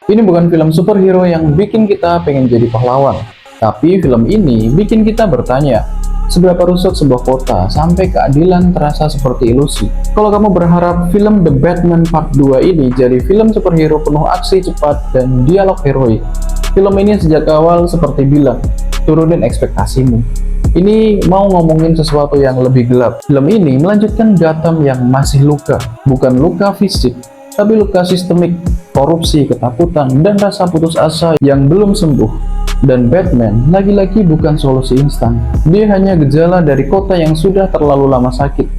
Ini bukan film superhero yang bikin kita pengen jadi pahlawan, tapi film ini bikin kita bertanya, seberapa rusak sebuah kota sampai keadilan terasa seperti ilusi. Kalau kamu berharap film The Batman Part 2 ini jadi film superhero penuh aksi cepat dan dialog heroik, film ini sejak awal seperti bilang, turunin ekspektasimu. Ini mau ngomongin sesuatu yang lebih gelap. Film ini melanjutkan Gotham yang masih luka, bukan luka fisik, tapi luka sistemik, korupsi, ketakutan, dan rasa putus asa yang belum sembuh. Dan Batman lagi-lagi bukan solusi instan. Dia hanya gejala dari kota yang sudah terlalu lama sakit.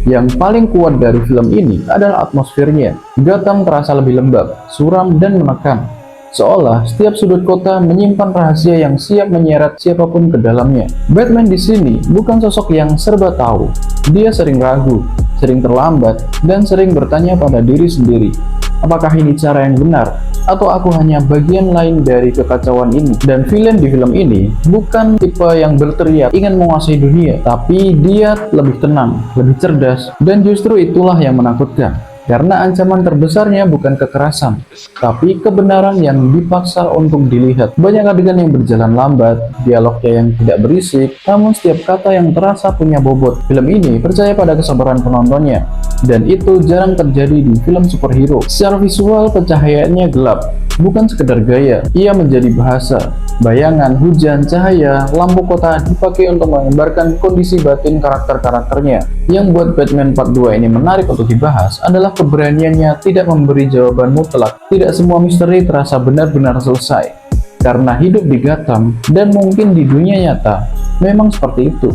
Yang paling kuat dari film ini adalah atmosfernya. Gotham terasa lebih lembab, suram, dan menekan. Seolah setiap sudut kota menyimpan rahasia yang siap menyeret siapapun ke dalamnya. Batman di sini bukan sosok yang serba tahu. Dia sering ragu, sering terlambat, dan sering bertanya pada diri sendiri, apakah ini cara yang benar, atau aku hanya bagian lain dari kekacauan ini? Dan villain di film ini bukan tipe yang berteriak ingin menguasai dunia, tapi dia lebih tenang, lebih cerdas, dan justru itulah yang menakutkan. Karena ancaman terbesarnya bukan kekerasan, tapi kebenaran yang dipaksa untuk dilihat. Banyak adegan yang berjalan lambat, dialognya yang tidak berisik, namun setiap kata yang terasa punya bobot. Film ini percaya pada kesabaran penontonnya, dan itu jarang terjadi di film superhero. Secara visual, pencahayaannya gelap, bukan sekedar gaya. Ia menjadi bahasa, bayangan, hujan, cahaya, lampu kota dipakai untuk menggambarkan kondisi batin karakter-karakternya. Yang buat Batman Part 2 ini menarik untuk dibahas adalah keberaniannya tidak memberi jawaban mutlak. Tidak semua misteri terasa benar-benar selesai. Karena hidup di Gotham, dan mungkin di dunia nyata, memang seperti itu.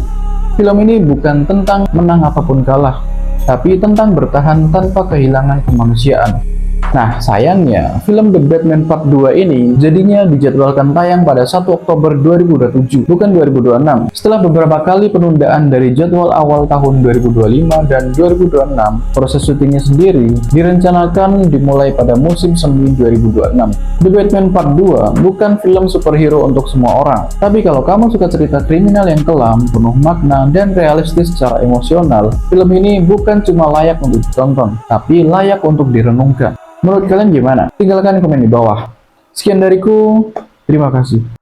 Film ini bukan tentang menang apapun kalah, tapi tentang bertahan tanpa kehilangan kemanusiaan. Nah, sayangnya, film The Batman Part 2 ini jadinya dijadwalkan tayang pada 1 Oktober 2027, bukan 2026. Setelah beberapa kali penundaan dari jadwal awal tahun 2025 dan 2026, proses syutingnya sendiri direncanakan dimulai pada musim semi 2026. The Batman Part 2 bukan film superhero untuk semua orang, tapi kalau kamu suka cerita kriminal yang kelam, penuh makna, dan realistis secara emosional, film ini bukan cuma layak untuk ditonton, tapi layak untuk direnungkan. Menurut kalian gimana? Tinggalkan komen di bawah. Sekian dariku, terima kasih.